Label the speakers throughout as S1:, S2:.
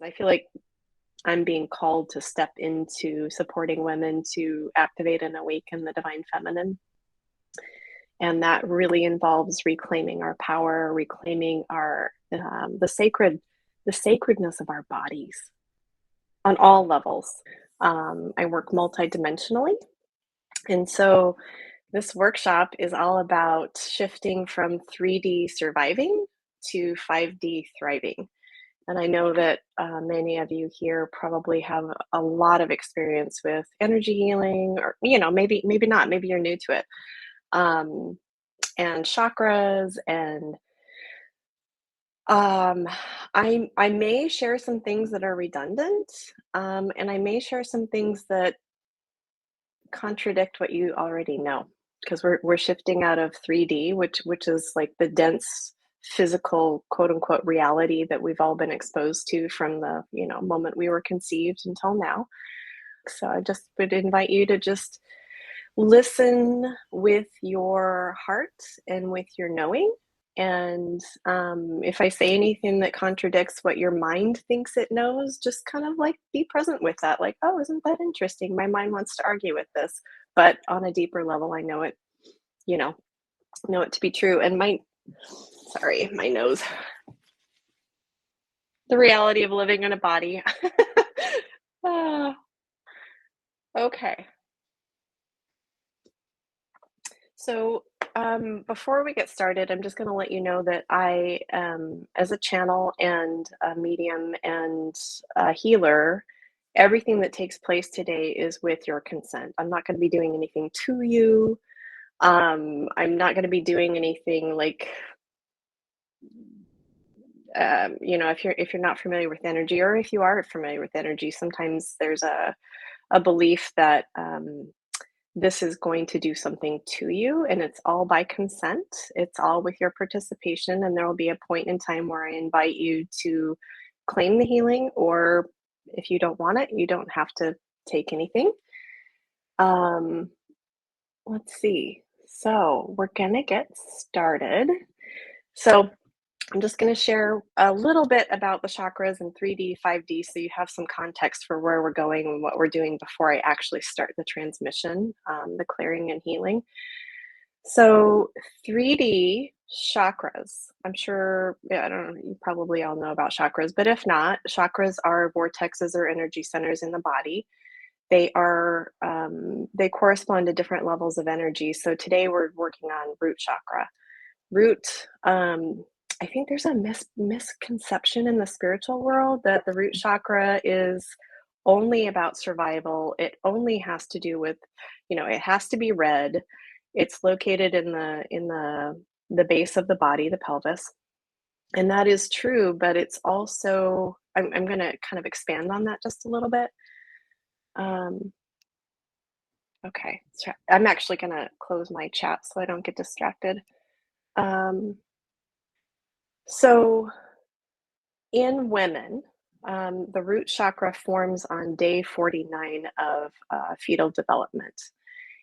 S1: I feel like I'm being called to step into supporting women to activate and awaken the divine feminine. And that really involves reclaiming our power, reclaiming our the sacredness of our bodies on all levels. I work multidimensionally, and so this workshop is all about shifting from 3D surviving to 5D thriving. And I know that many of you here probably have a lot of experience with energy healing, or maybe not. Maybe you're new to it, um, and chakras. And I may share some things that are redundant, and I may share some things that contradict what you already know, because we're shifting out of 3D, which is like the dense physical quote unquote reality that we've all been exposed to from the moment we were conceived until now. So I just would invite you to just listen with your heart and with your knowing. And if I say anything that contradicts what your mind thinks it knows, just kind of like be present with that. Like, oh, isn't that interesting? My mind wants to argue with this. But on a deeper level, I know it, you know it to be true. And sorry, my nose. The reality of living in a body. Ah, okay. So, before we get started, I'm just going to let you know that I, as a channel and a medium and a healer, everything that takes place today is with your consent. I'm not going to be doing anything to you. I'm not going to be doing anything like, if you're not familiar with energy, or if you are familiar with energy, sometimes there's a belief that this is going to do something to you, and it's all by consent. It's all with your participation, and there will be a point in time where I invite you to claim the healing, or if you don't want it, you don't have to take anything. Um, let's see. So we're gonna get started. So I'm just going to share a little bit about the chakras in 3D, 5D, so you have some context for where we're going and what we're doing before I actually start the transmission, the clearing and healing. So 3D chakras, I'm sure, yeah, I don't know, you probably all know about chakras, but if not, chakras are vortexes or energy centers in the body. They correspond to different levels of energy. So today we're working on root chakra. Root, I think there's a misconception in the spiritual world that the root chakra is only about survival. It only has to do with, it has to be red. It's located in the base of the body, the pelvis. And that is true, but it's also, I'm going to kind of expand on that just a little bit. Um, okay, so I'm actually going to close my chat so I don't get distracted. Um, So in women, the root chakra forms on day 49 of fetal development.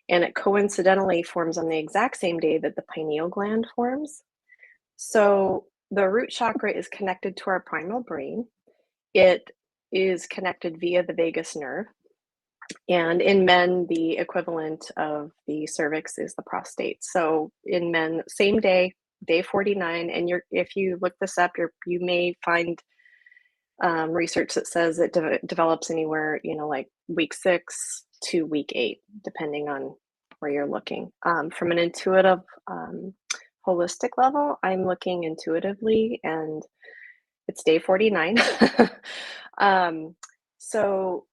S1: And it coincidentally forms on the exact same day that the pineal gland forms. So the root chakra is connected to our primal brain. It is connected via the vagus nerve. And in men, the equivalent of the cervix is the prostate. So in men, same day, day 49. And if you look this up, you may find research that says it develops anywhere, like week 6 to week 8, depending on where you're looking. From an intuitive, holistic level, I'm looking intuitively, and it's day 49. So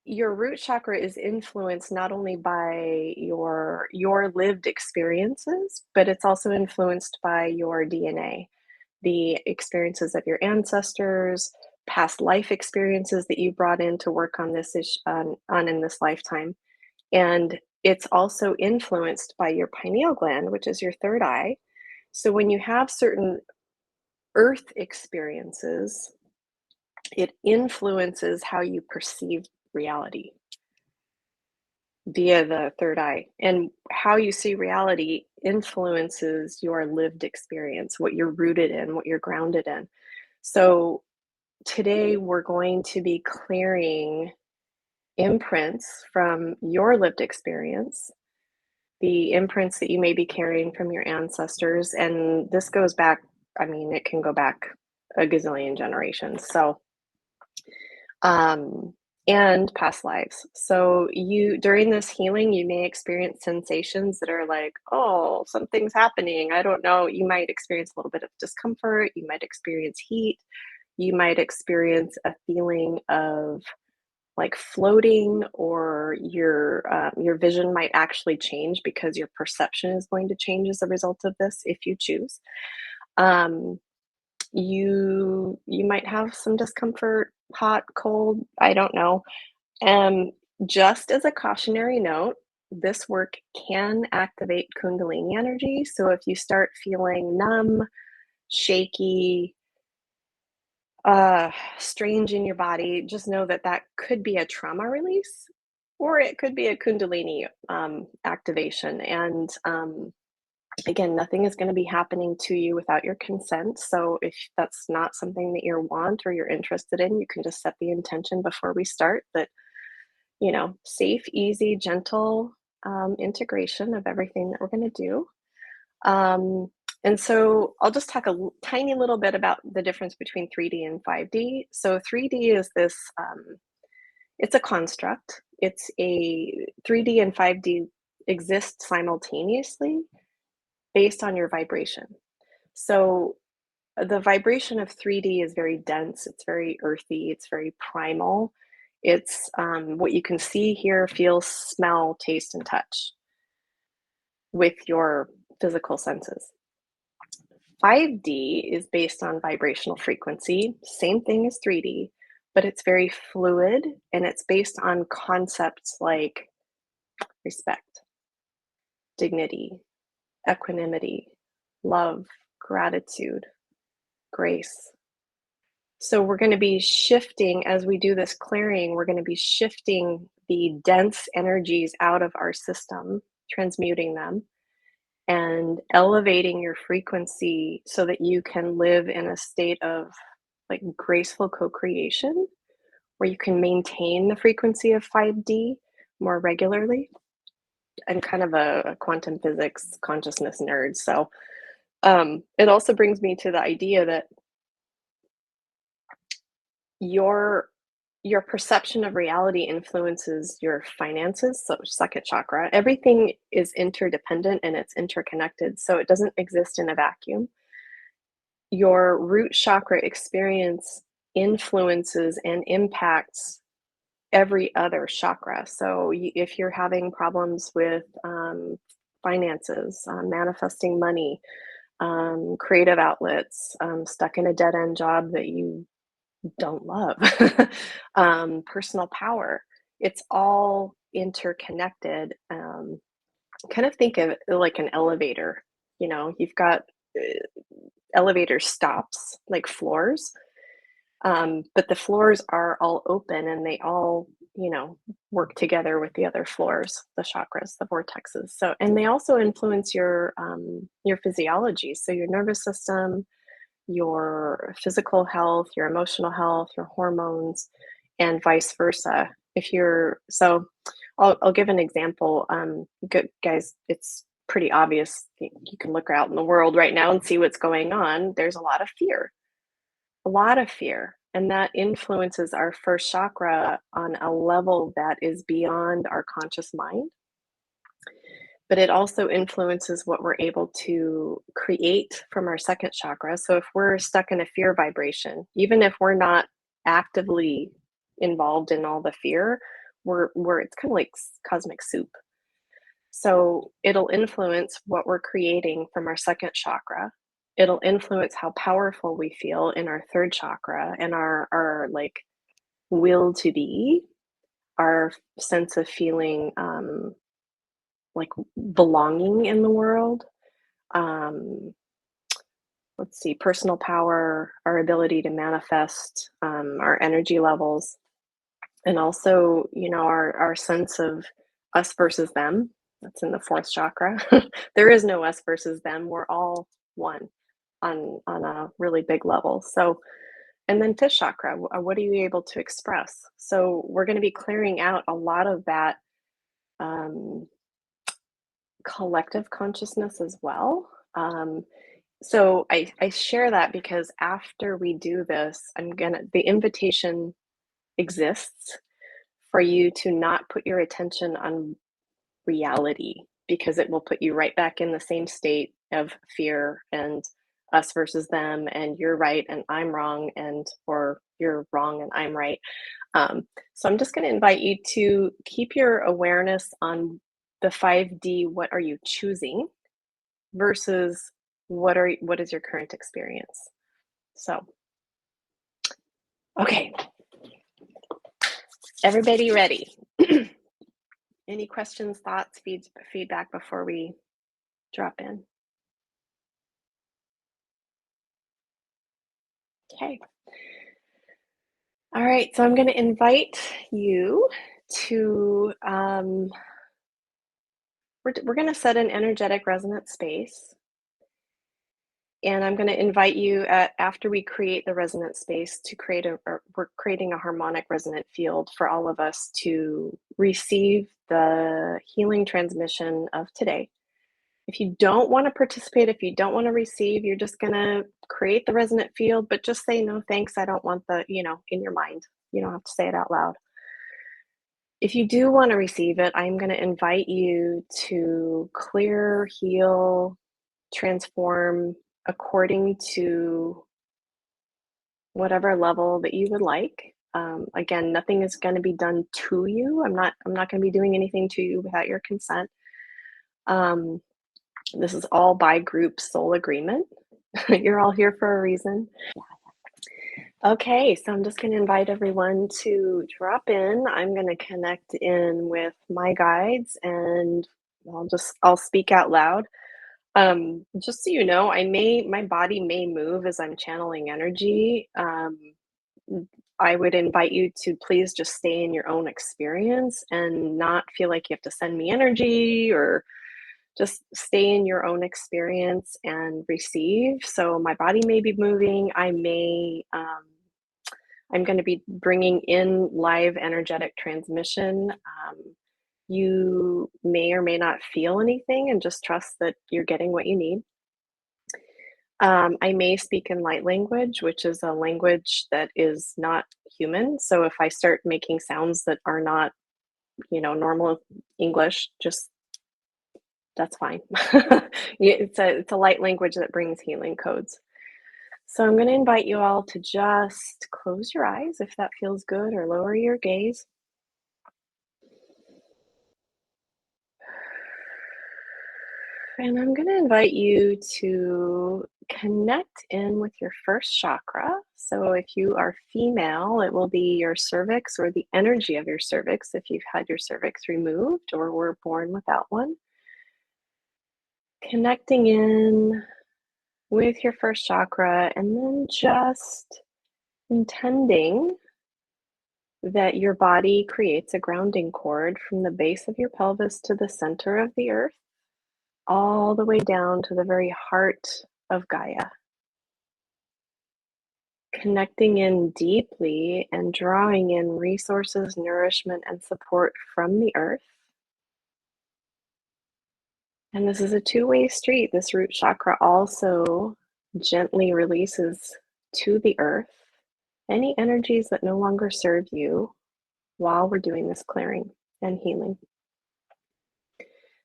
S1: your root chakra is influenced not only by your lived experiences, but it's also influenced by your DNA, the experiences of your ancestors, past life experiences that you brought in to work on this on in this lifetime. And it's also influenced by your pineal gland, which is your third eye. So when you have certain earth experiences, it influences how you perceive reality via the third eye. And how you see reality influences your lived experience, what you're rooted in, what you're grounded in. So today we're going to be clearing imprints from your lived experience, the imprints that you may be carrying from your ancestors. And this goes back, I mean, it can go back a gazillion generations. So, um, and past lives. So you during this healing, you may experience sensations that are like, oh, something's happening. I don't know. You might experience a little bit of discomfort. You might experience heat. You might experience a feeling of like floating, or your vision might actually change because your perception is going to change as a result of this if you choose. Um, you might have some discomfort, hot, cold, I don't know. Um, just as a cautionary note, this work can activate Kundalini energy. So if you start feeling numb, shaky, strange in your body, just know that that could be a trauma release, or it could be a Kundalini activation. And again, nothing is going to be happening to you without your consent. So if that's not something that you want or you're interested in, you can just set the intention before we start that, safe, easy, gentle integration of everything that we're going to do. Um, and so I'll just talk a tiny little bit about the difference between 3D and 5D. So 3D is this, it's a construct. It's a 3D and 5D exist simultaneously based on your vibration. So the vibration of 3D is very dense, it's very earthy, it's very primal. It's what you can see, hear, feel, smell, taste, and touch with your physical senses. 5D is based on vibrational frequency, same thing as 3D, but it's very fluid and it's based on concepts like respect, dignity, equanimity, love, gratitude, grace. So we're going to be shifting as we do this clearing, we're going to be shifting the dense energies out of our system, transmuting them, and elevating your frequency so that you can live in a state of like graceful co-creation where you can maintain the frequency of 5D more regularly. I'm kind of a quantum physics consciousness nerd. So it also brings me to the idea that your your perception of reality influences your finances. So second chakra, everything is interdependent and it's interconnected, so it doesn't exist in a vacuum. Your root chakra experience influences and impacts every other chakra. So if you're having problems with finances, manifesting money, creative outlets, stuck in a dead end job that you don't love, personal power, it's all interconnected. Kind of think of it like an elevator. You've got elevator stops, like floors, but the floors are all open and they all, work together with the other floors, the chakras, the vortexes. So, and they also influence your physiology. So your nervous system, your physical health, your emotional health, your hormones, and vice versa. If you're so, I'll give an example. Good guys, it's pretty obvious. You can look out in the world right now and see what's going on. There's a lot of fear, and that influences our first chakra on a level that is beyond our conscious mind. But it also influences what we're able to create from our second chakra. So if we're stuck in a fear vibration, even if we're not actively involved in all the fear, we're it's kind of like cosmic soup. So it'll influence what we're creating from our second chakra. It'll influence how powerful we feel in our third chakra and our like will to be, our sense of feeling like belonging in the world. Um, let's see, personal power, our ability to manifest, our energy levels, and also, our sense of us versus them. That's in the fourth chakra. There is no us versus them. We're all one on a really big level. So And then fifth chakra, what are you able to express? So we're going to be clearing out a lot of that um, collective consciousness as well. So I share that because after we do this, the invitation exists for you to not put your attention on reality because it will put you right back in the same state of fear and us versus them and you're right and I'm wrong and or you're wrong and I'm right. So I'm just going to invite you to keep your awareness on the 5D. What are you choosing versus what is your current experience? So, okay, everybody ready? Any questions, thoughts, feedback before we drop in? Okay. All right, so I'm going to invite you to, we're going to set an energetic resonance space. And I'm going to invite you after we create the resonance space to we're creating a harmonic resonant field for all of us to receive the healing transmission of today. If you don't want to participate, if you don't want to receive, you're just going to create the resonant field, but just say, no, thanks. I don't want in your mind. You don't have to say it out loud. If you do want to receive it, I'm going to invite you to clear, heal, transform according to whatever level that you would like. Again, nothing is going to be done to you. I'm not going to be doing anything to you without your consent. This is all by group soul agreement. You're all here for a reason. Okay, so I'm just going to invite everyone to drop in. I'm going to connect in with my guides and I'll speak out loud. Just so you know, my body may move as I'm channeling energy. I would invite you to please just stay in your own experience and not feel like you have to send me energy or just stay in your own experience and receive. So my body may be moving. I'm going to be bringing in live energetic transmission. You may or may not feel anything and just trust that you're getting what you need. I may speak in light language, which is a language that is not human. So if I start making sounds that are not, normal English, just that's fine. It's a light language that brings healing codes. So I'm going to invite you all to just close your eyes if that feels good, or lower your gaze. And I'm going to invite you to connect in with your first chakra. So if you are female, it will be your cervix or the energy of your cervix if you've had your cervix removed or were born without one. Connecting in with your first chakra and then just intending that your body creates a grounding cord from the base of your pelvis to the center of the earth, all the way down to the very heart of Gaia. Connecting in deeply and drawing in resources, nourishment, and support from the earth. And this is a two-way street. This root chakra also gently releases to the earth any energies that no longer serve you while we're doing this clearing and healing.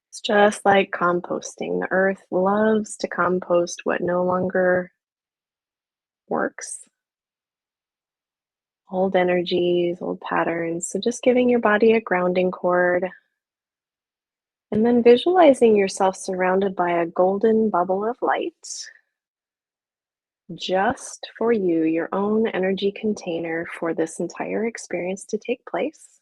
S1: It's just like composting. The earth loves to compost what no longer works. Old energies, old patterns. So just giving your body a grounding cord. And then visualizing yourself surrounded by a golden bubble of light. Just for you, your own energy container for this entire experience to take place.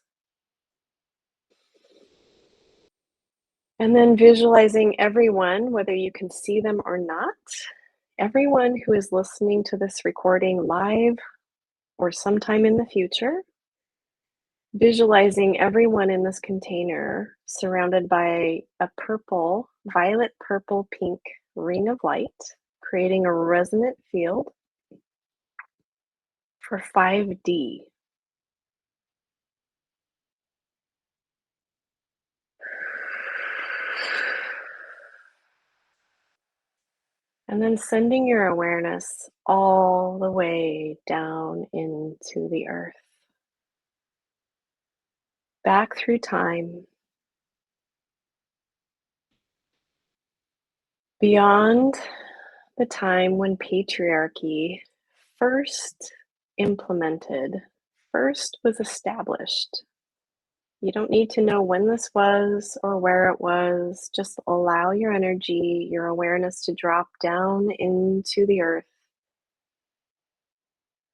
S1: And then visualizing everyone, whether you can see them or not, everyone who is listening to this recording live or sometime in the future, visualizing everyone in this container surrounded by a purple, violet, purple, pink ring of light, creating a resonant field. for 5D. And then sending your awareness all the way down into the earth, back through time, beyond the time when patriarchy first implemented, first was established. You don't need to know when this was or where it was. Just allow your energy, your awareness to drop down into the earth,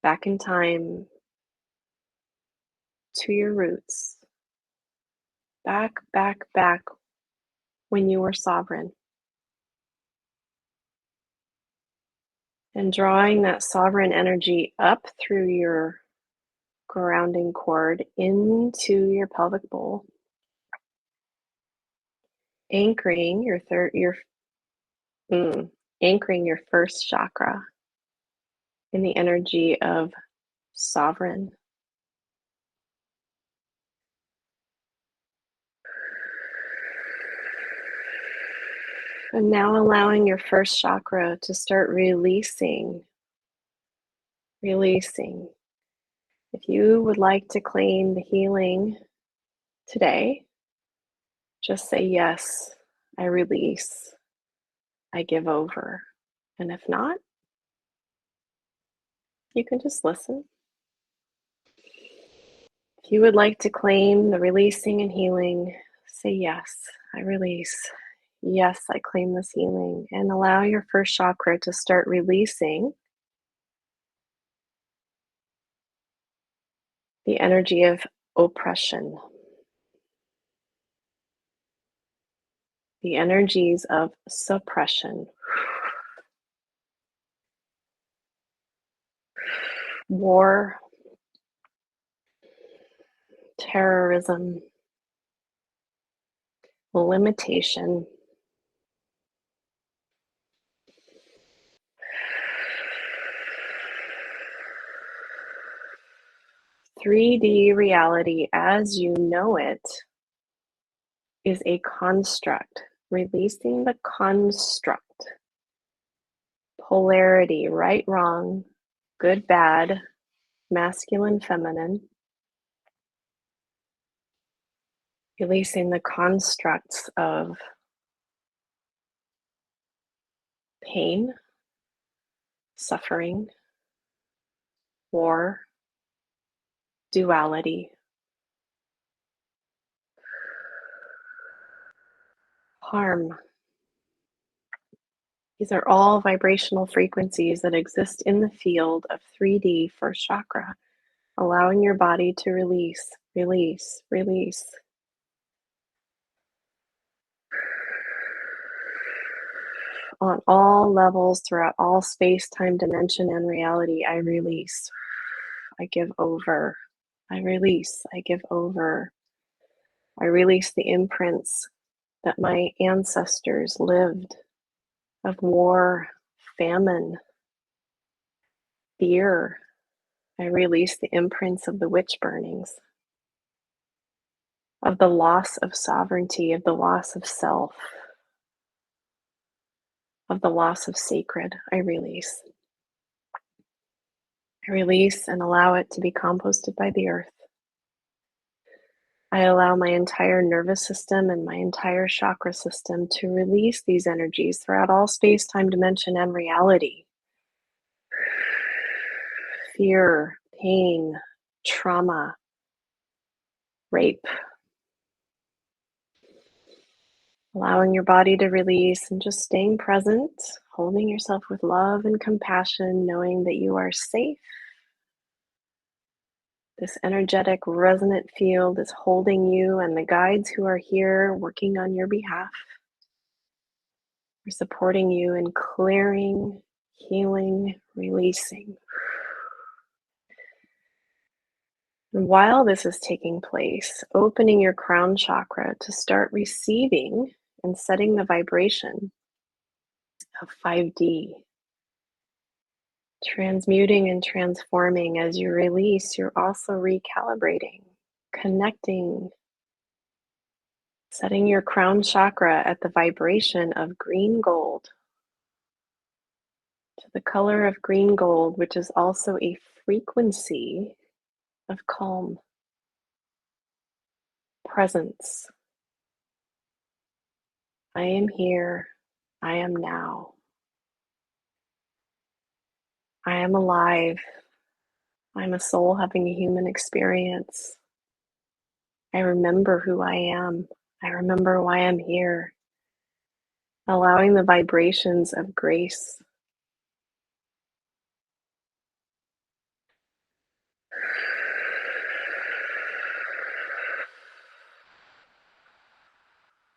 S1: back in time to your roots, back when you were sovereign. And drawing that sovereign energy up through your grounding cord into your pelvic bowl, anchoring anchoring your first chakra in the energy of sovereign. And now allowing your first chakra to start releasing. If you would like to claim the healing today, just say, yes, I release, I give over. And if not, you can just listen. If you would like to claim the releasing and healing, say, yes, I release. Yes, I claim this healing. And allow your first chakra to start releasing the energy of oppression, the energies of suppression, war, terrorism, limitation, 3D reality as you know it is a construct. Releasing the construct. Polarity, right, wrong, good, bad, masculine, feminine. Releasing the constructs of pain, suffering, war, duality, harm. These are all vibrational frequencies that exist in the field of 3D first chakra, allowing your body to release. On all levels, throughout all space, time, dimension, and reality, I release. I give over. I release. I give over. I release the imprints that my ancestors lived of war, famine, fear. I release the imprints of the witch burnings, of the loss of sovereignty, of the loss of self, of the loss of sacred. I release. I release and allow it to be composted by the earth. I allow my entire nervous system and my entire chakra system to release these energies throughout all space, time, dimension, and reality. Fear, pain, trauma, rape. Allowing your body to release and just staying present, holding yourself with love and compassion, knowing that you are safe. This energetic resonant field is holding you and the guides who are here working on your behalf. We're supporting you in clearing, healing, releasing. And while this is taking place, opening your crown chakra to start receiving and setting the vibration of 5D. Transmuting and transforming. As you release, you're also recalibrating, connecting, setting your crown chakra at the vibration of green gold, to the color of green gold, which is also a frequency of calm, presence. I am here. I am now. I am alive. I'm a soul having a human experience. I remember who I am. I remember why I'm here. Allowing the vibrations of grace,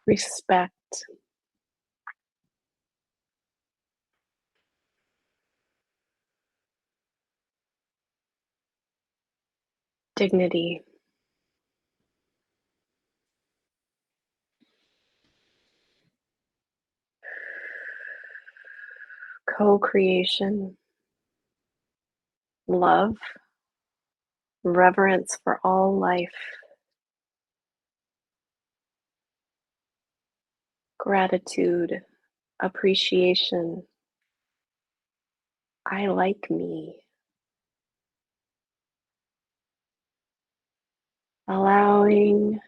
S1: respect, dignity, co-creation, love, reverence for all life, gratitude, appreciation. I like me. Allowing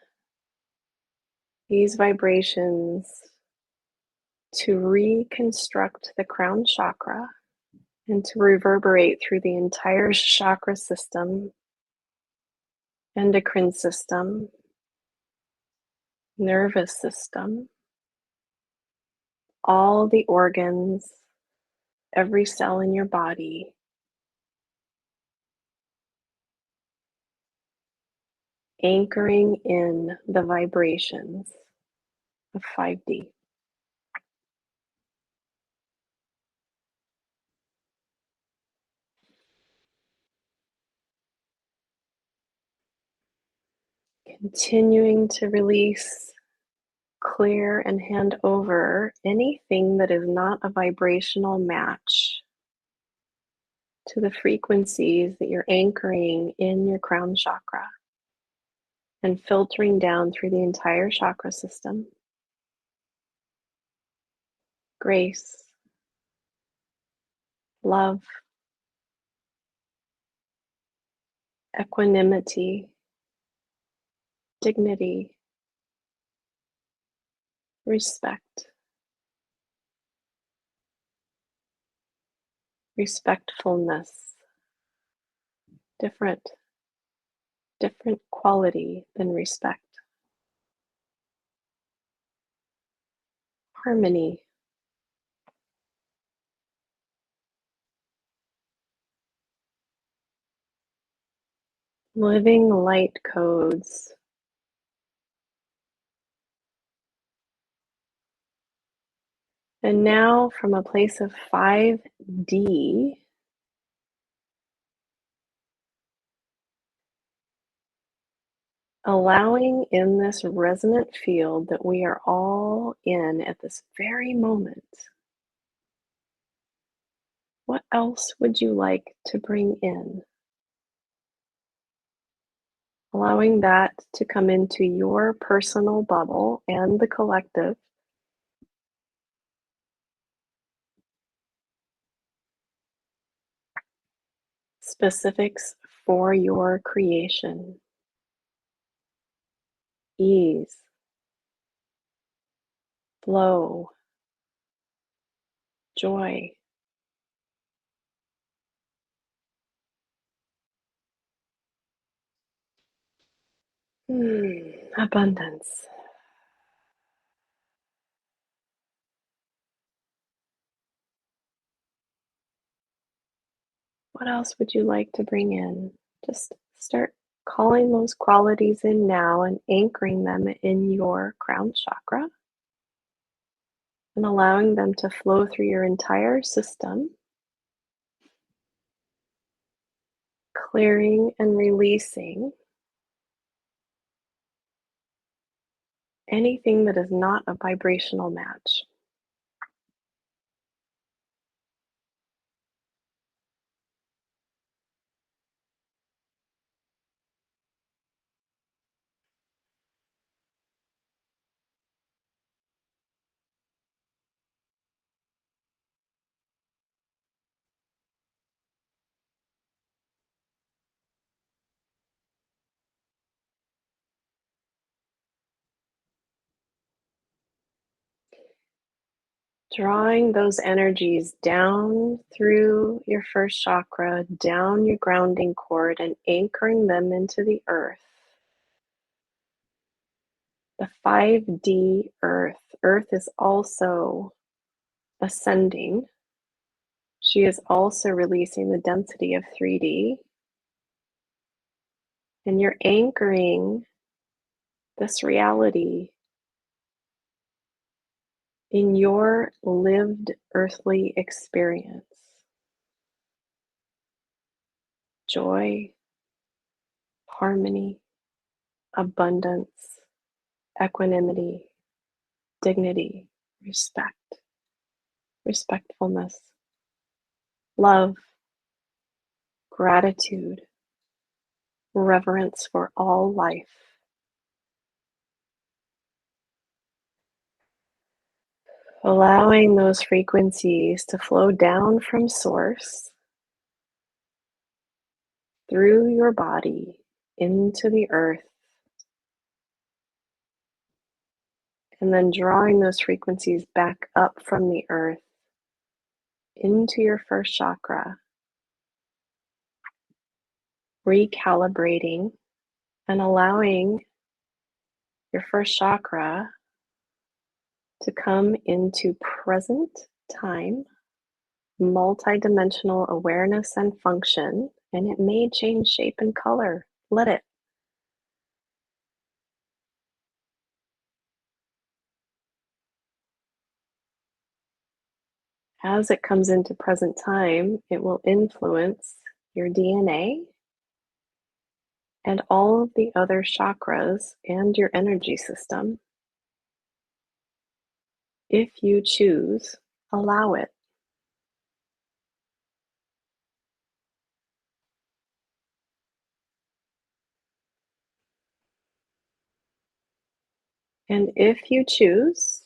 S1: these vibrations to reconstruct the crown chakra and to reverberate through the entire chakra system, endocrine system, nervous system, all the organs, every cell in your body, anchoring in the vibrations of 5D. Continuing to release, clear, and hand over anything that is not a vibrational match to the frequencies that you're anchoring in your crown chakra and filtering down through the entire chakra system. Grace, love, equanimity, dignity, respect, respectfulness, different quality than respect, harmony, living light codes. And now from a place of 5D, allowing in this resonant field that we are all in at this very moment. What else would you like to bring in? Allowing that to come into your personal bubble and the collective. Specifics for your creation. Ease, flow, joy. Abundance. What else would you like to bring in? Just start calling those qualities in now and anchoring them in your crown chakra and allowing them to flow through your entire system, clearing and releasing anything that is not a vibrational match. Drawing those energies down through your first chakra, down your grounding cord, and anchoring them into the earth. The 5D earth. Earth is also ascending. She is also releasing the density of 3D. And you're anchoring this reality in your lived earthly experience. Joy, harmony, abundance, equanimity, dignity, respect, respectfulness, love, gratitude, reverence for all life. Allowing those frequencies to flow down from source through your body into the earth, and then drawing those frequencies back up from the earth into your first chakra, recalibrating and allowing your first chakra to come into present time, multidimensional awareness and function, and it may change shape and color. Let it. As it comes into present time, it will influence your DNA and all of the other chakras and your energy system. If you choose, allow it. And if you choose,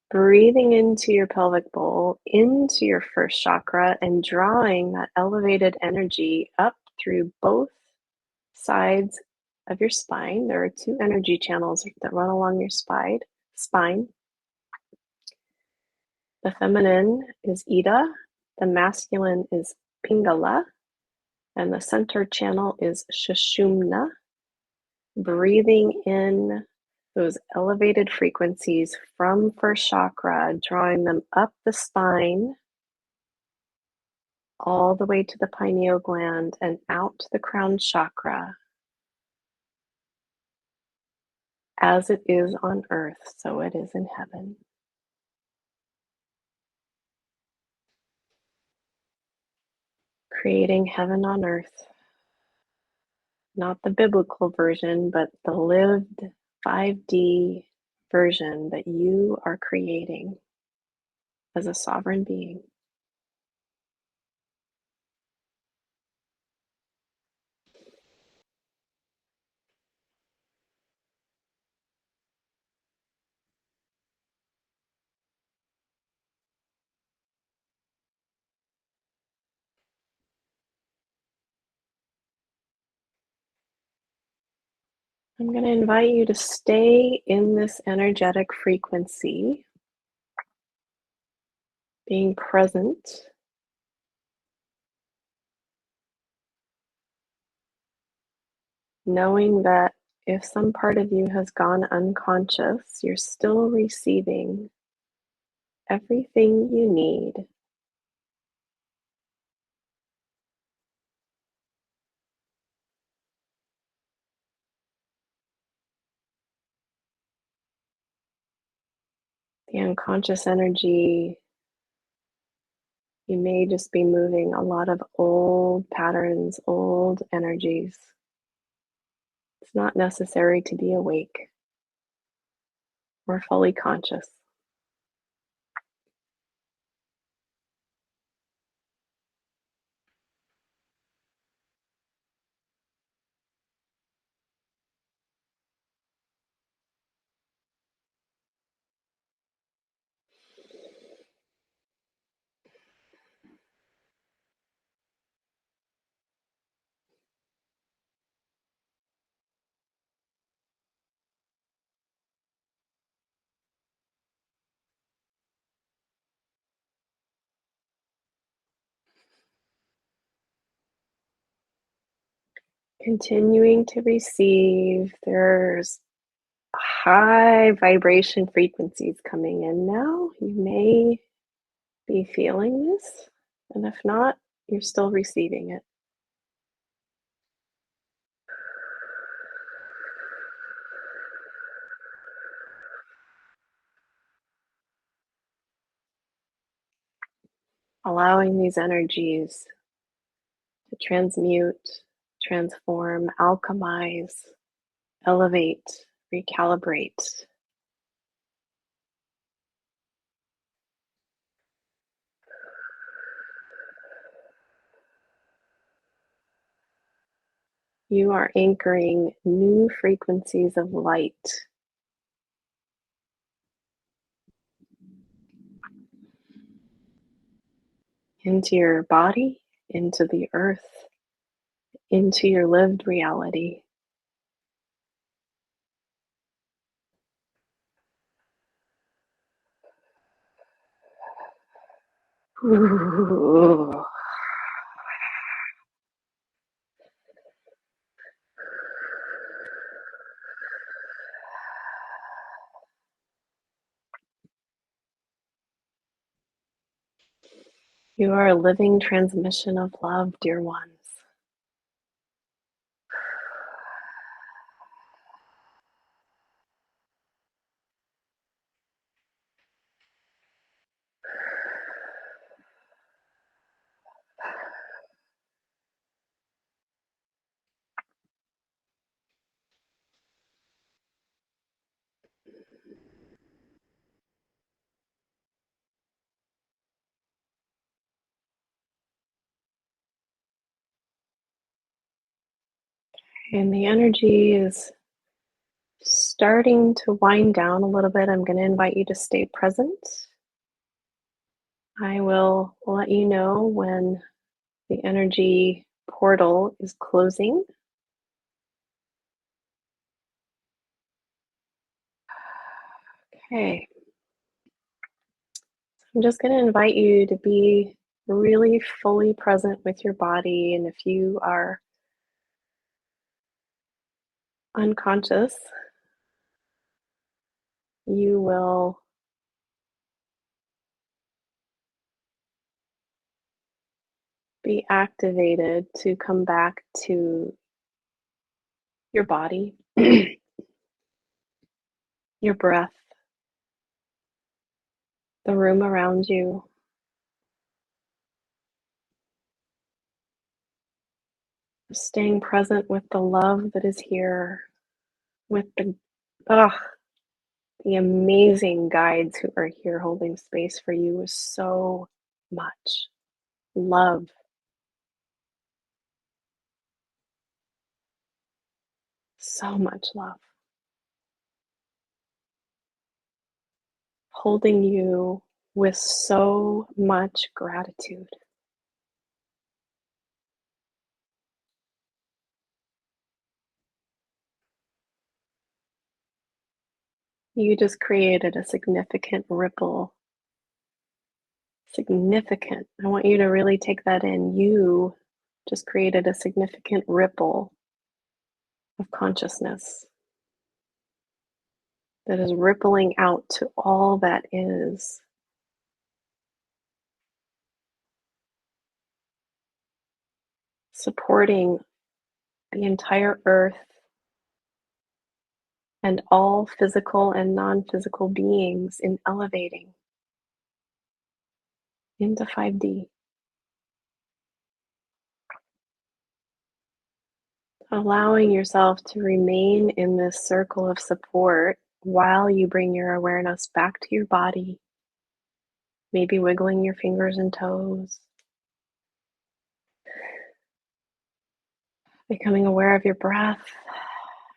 S1: breathing into your pelvic bowl, into your first chakra, and drawing that elevated energy up through both sides of your spine. There are two energy channels that run along your spine. The feminine is Ida, the masculine is Pingala, and the center channel is Sushumna. Breathing in those elevated frequencies from first chakra, drawing them up the spine, all the way to the pineal gland and out to the crown chakra. As it is on earth, so it is in heaven. Creating heaven on earth. Not the biblical version, but the lived 5D version that you are creating as a sovereign being. I'm going to invite you to stay in this energetic frequency, being present, knowing that if some part of you has gone unconscious, you're still receiving everything you need. The unconscious energy, you may just be moving a lot of old patterns, old energies. It's not necessary to be awake or fully conscious. Continuing to receive. There's high vibration frequencies coming in now. You may be feeling this, and if not, you're still receiving it. Allowing these energies to transmute, transform, alchemize, elevate, recalibrate. You are anchoring new frequencies of light into your body, into the earth, into your lived reality. Ooh. You are a living transmission of love, dear ones. And the energy is starting to wind down a little bit. I'm going to invite you to stay present. I will let you know when the energy portal is closing. Okay. I'm just going to invite you to be really fully present with your body. And if you are unconscious, you will be activated to come back to your body, your breath, the room around you, staying present with the love that is here, with ugh, the amazing guides who are here holding space for you with so much love, so much love, holding you with so much gratitude. You just created a significant ripple. Significant. I want you to really take that in. You just created a significant ripple of consciousness that is rippling out to all that is. Supporting the entire earth and all physical and non-physical beings in elevating into 5D. Allowing yourself to remain in this circle of support while you bring your awareness back to your body, maybe wiggling your fingers and toes, becoming aware of your breath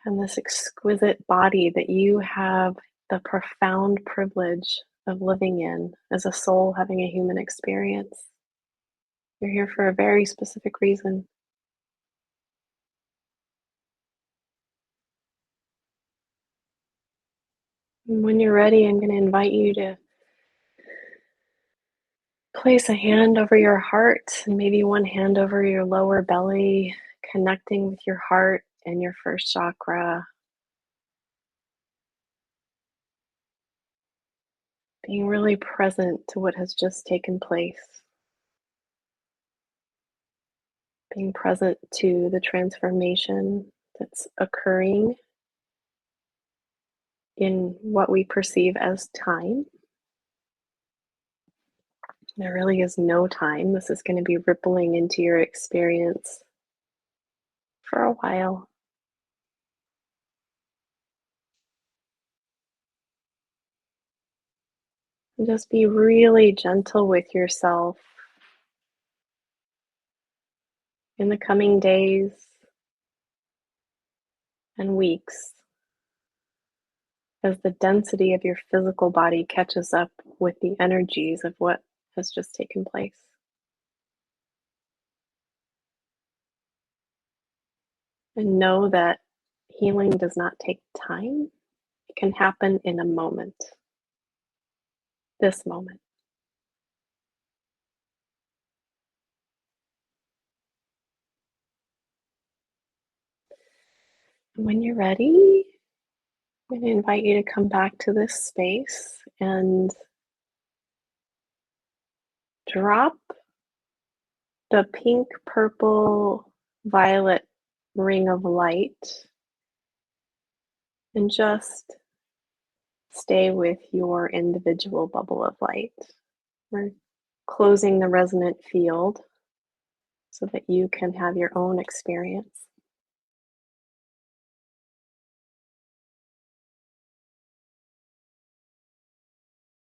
S1: and this exquisite body that you have the profound privilege of living in as a soul having a human experience. You're here for a very specific reason. And when you're ready, I'm going to invite you to place a hand over your heart and maybe one hand over your lower belly, connecting with your heart and your first chakra, being really present to what has just taken place, being present to the transformation that's occurring in what we perceive as time. There really is no time. This is going to be rippling into your experience for a while. And just be really gentle with yourself in the coming days and weeks as the density of your physical body catches up with the energies of what has just taken place. And know that healing does not take time, it can happen in a moment, this moment. When you're ready, I'm going to invite you to come back to this space and drop the pink, purple, violet ring of light and just stay with your individual bubble of light. We're closing the resonant field so that you can have your own experience.